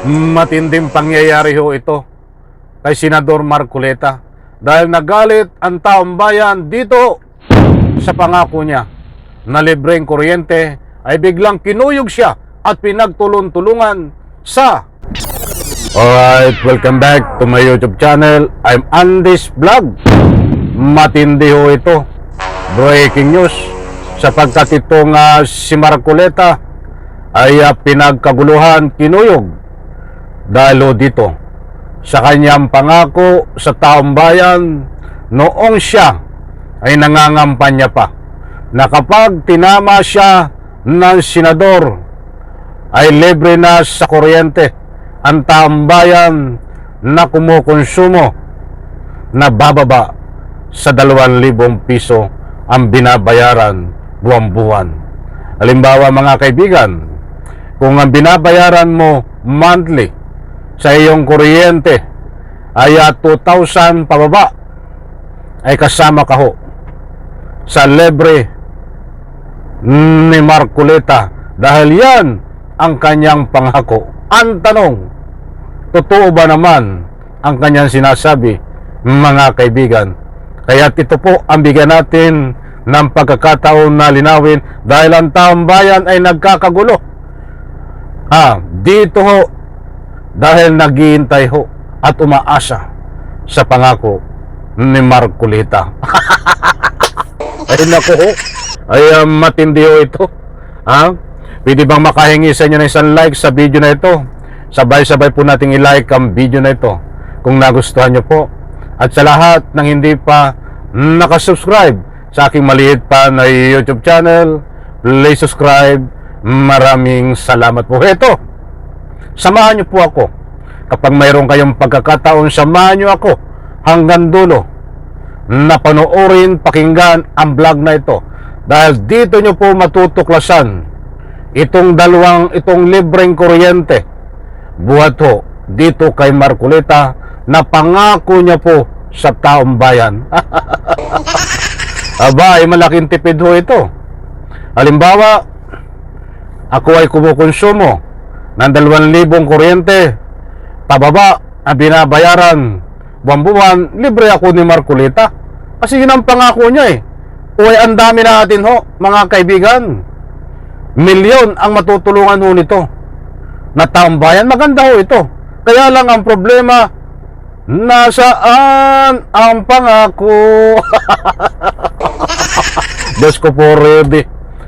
Matinding pangyayari ho ito kay Senador Marcoleta dahil nagalit ang taong bayan dito sa pangako niya na libreng kuryente ay biglang kinuyog siya at pinagtulong-tulungan sa... Alright, welcome back to my YouTube channel. I'm Andy's Vlog. Matindi ho ito. Breaking news sapagkat itong si Marcoleta ay pinagkaguluhan, kinuyog dahil dito sa kanyang pangako sa taong bayan noong siya ay nangangampanya pa na kapag tinama siya ng senador ay libre na sa kuryente ang taong bayan na kumukonsumo na bababa sa 2,000 piso ang binabayaran buwan-buwan. Halimbawa mga kaibigan, kung ang binabayaran mo monthly sa iyong kuryente ay 2,000 pababa, ay kasama ka ho sa libre ni Marcoleta dahil yan ang kanyang pangako. Ang tanong, totoo ba naman ang kanyang sinasabi mga kaibigan? Kaya ito po ang bigyan natin ng pagkakataon na linawin dahil ang taong bayan ay nagkakagulo. Dito ho dahil naghihintay ho at umaasa sa pangako ni Marcoleta. Ay naku ho, ay matindi ho ito. Pwede bang makahingi sa inyo ng isang like sa video na ito? Sabay-sabay po nating i-like ang video na ito kung nagustuhan nyo po. At sa lahat ng hindi pa nakasubscribe sa aking maliit pa na YouTube channel, please subscribe. Maraming salamat po. Ito, samahan niyo po ako. Kapag mayroon kayong pagkakataon, samahan niyo ako hanggang dulo na panoorin, pakinggan ang vlog na ito. Dahil dito niyo po matutuklasan itong libreng kuryente. Buhat ho dito kay Marcoleta na pangako niya po sa taong bayan. Aba, ay malaking tipid ho ito. Halimbawa, ako ay kumukonsumo ng 2,000 kuryente, pababa ang binabayaran buwan-buwan, libre ako ni Marcoleta. Kasi yun ang pangako niya eh. Uy, ang dami natin ho, mga kaibigan. Milyon ang matutulungan ho nito na taong bayan. Maganda ho ito. Kaya lang ang problema, nasaan ang pangako? Diyos ko po, ready.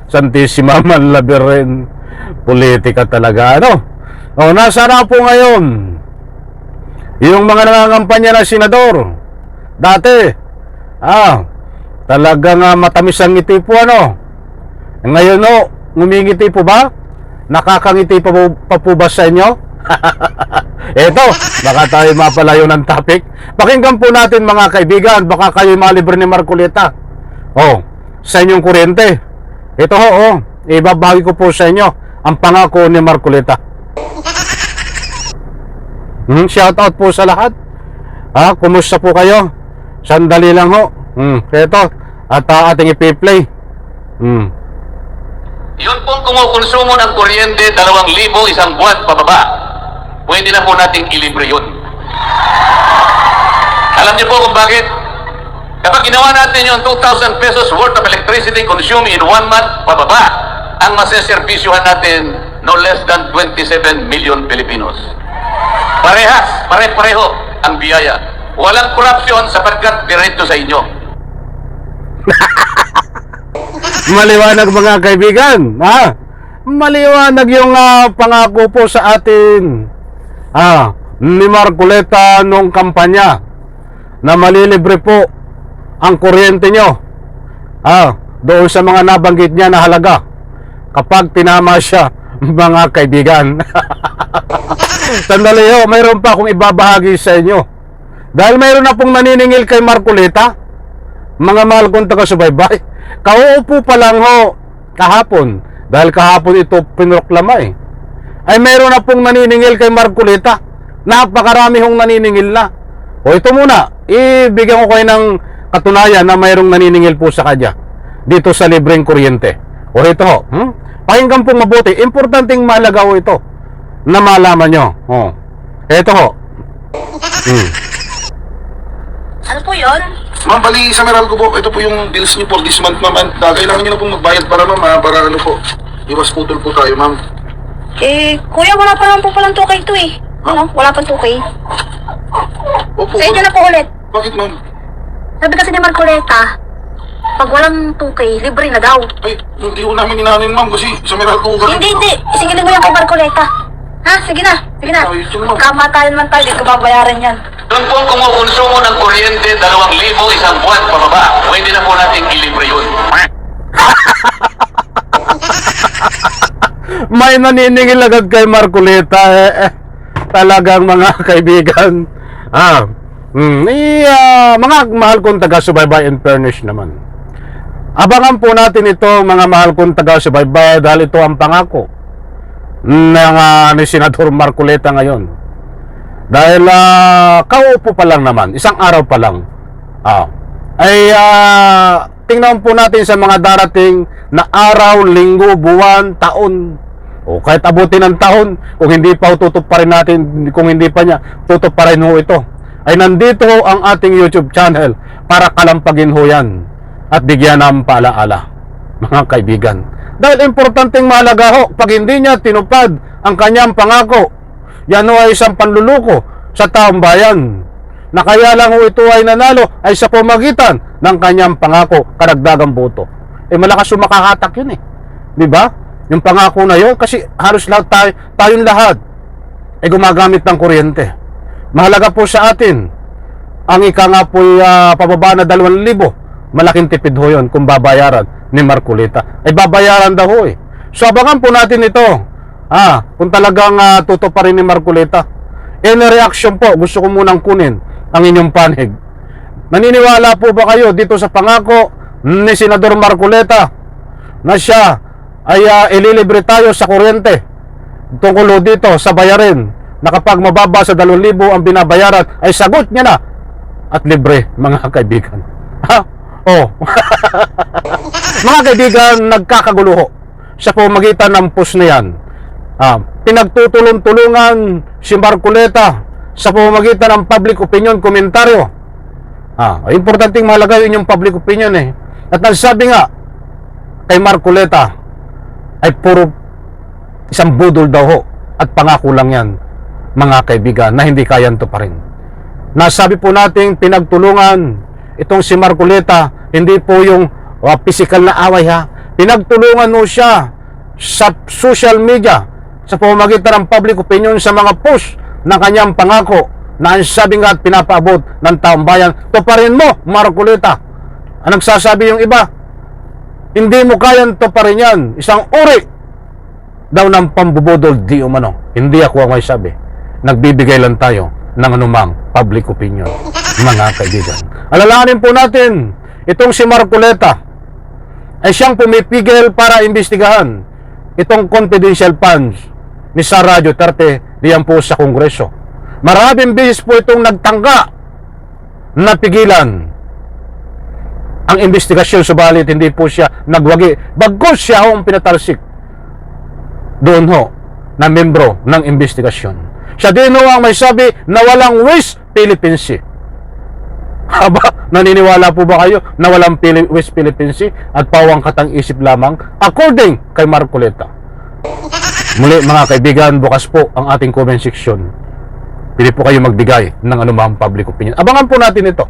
Santissima man labirin. Politika talaga, ano? Nasa na po ngayon yung mga nangangampanya na senador. Dati, talagang matamis ang ngiti po, ano? Ngayon, ngumingiti po ba? Nakakangiti pa po ba sa inyo? Eto, baka tayo mapalayo ng topic. Pakinggan po natin mga kaibigan, baka kayo malibre ni Marcoleta. Sa inyong kuryente. Ito ibabagi ko po sa inyo ang pangako ni Marcoleta. Shout out po sa lahat. Kumusta po kayo? Sandali lang ho. Ito, at ating ipi-play. Yun pong kumukonsumo ng kuryente 2,000 isang buwan pababa. Pwede na po nating ilibre yun. Alam niyo po kung bakit? Kapag ginawa natin yung 2,000 pesos worth of electricity consumed in 1 month pababa, ang maseservisyohan natin no less than 27 million Filipinos. Pare-pareho ang biyaya. Walang korupsyon sapagkat diretso sa inyo. Maliwanag mga kaibigan. Maliwanag yung pangako po sa atin ni Marcoleta nung kampanya na malilibre po ang kuryente nyo doon sa mga nabanggit niya na halaga kapag tinama siya mga kaibigan. Sandali ho, mayroon pa akong ibabahagi sa inyo dahil mayroon na pong naniningil kay Marcoleta. Mga mahal kong taga-subaybay, kauupo pa lang ho kahapon, dahil kahapon ito pinroklama ay mayroon na pong naniningil kay Marcoleta. Napakarami hong naniningil na. Ito muna, ibigyan ko kayo ng katunayan na mayroong naniningil po sa kanya dito sa libreng kuryente. Ito ho, pakinggan pong mabuti. Importanteng mahalaga ho ito na malaman nyo. Oh. Eto ho. Ano po yun? Ma'am, bali sa Meralco po, ito po yung bills niyo for this month, ma'am. And kailangan niyo na pong magbayad para, ma'am, para ano po, iwas putol po tayo, ma'am. Kuya, wala pa naman po palang 2K to eh. Ano? Wala pang 2K. Opo, Sa inyo na po ulit. Bakit, ma'am? Sabi kasi ni Marcoleta, pag walang 2K, libre na daw. Ay, hindi ko namin inanin, ma'am, kasi sa Meralco ko Hindi. Sige mo yan kay Marcoleta. Ha? Sige na. Ay, sige, ma'am. Kamatayan man tayo, di ko babayaran yan. Doon po kumukonsumo ng kuryente 2,000 isang buwan pababa. Pwede na po natin ilibre yun. May naniningil agad kay Marcoleta. Talagang mga kaibigan. Mga mahal kong taga-subaybay in fairness naman. Abangan po natin ito, mga mahal kong taga-subaybay, dahil ito ang pangako ni Senador Marcoleta ngayon. Dahil kaupo pa lang naman, isang araw pa lang, tingnan po natin sa mga darating na araw, linggo, buwan, taon, o kahit abutin ng taon, kung hindi pa tutuparin natin, kung hindi pa niya tutuparin ho ito, ay nandito ho ang ating YouTube channel para kalampagin ho yan at bigyan ng paalaala, mga kaibigan. Dahil importanteng mahalaga ho, pag hindi niya tinupad ang kanyang pangako, yan ho ay isang panluluko sa taong bayan, na kaya lang ho ito ay nanalo ay sa pamagitan ng kanyang pangako, karagdagang boto. Malakas yung makahatak yun di ba? Yung pangako na yun, kasi halos lahat tayong lahat ay gumagamit ng kuryente. Mahalaga po sa atin ang ika nga po pababa na 2,000. Malaking tipid ho yun kung babayaran ni Marcoleta. Ay babayaran daw ho So abangan po natin ito. Kung talagang tutuparin ni Marcoleta. In reaction po, gusto ko munang kunin ang inyong panig. Naniniwala po ba kayo dito sa pangako ni Senador Marcoleta na siya ay ililibre tayo sa kuryente tungkol dito sa bayarin, na kapag mababa sa 2,000 ang binabayaran ay sagot niya na at libre, mga kaibigan? Mga kaibigan, nagkakagulo sa pamagitan ng post na yan. Pinagtutulong-tulungan si Marcoleta sa pamamagitan ng public opinion komentaryo. Importanteng mahalaga yun yung public opinion At ang sabi nga kay Marcoleta ay puro isang budol daw ho at pangako lang yan, mga kaibigan, na hindi kayan to pa rin. Nasabi po nating pinagtulungan itong si Marcoleta, hindi po yung physical na away pinagtulungan mo siya sa social media sa pamamagitan ng public opinion sa mga post ng kanyang pangako na ang sabi nga at pinapaabot ng taong bayan. Tuparin mo, Marcoleta. Ang nagsasabi yung iba, hindi mo kayang tuparin yan, isang uri daw ng pambubudol di umano. Hindi ako ang may sabi. Nagbibigay lang tayo ng anumang public opinion, mga kaibigan. Alalahanin po natin, itong si Marcoleta ay siyang pumipigil para imbestigahan itong confidential funds ni Sara Duterte diyan po sa Kongreso. Maraming beses po itong nagtangka na pigilan ang investigasyon, subalit hindi po siya nagwagi. Bagkus siya ang pinatalsik doon na membro ng investigasyon. Siya din ang may sabi na walang West Philippine Sea. Naniniwala po ba kayo na walang West Philippine Sea at pawang katang-isip lamang according kay Marcoleta? Muli, mga kaibigan, bukas po ang ating comment section. Pili po kayo magbigay ng anumang public opinion. Abangan po natin ito.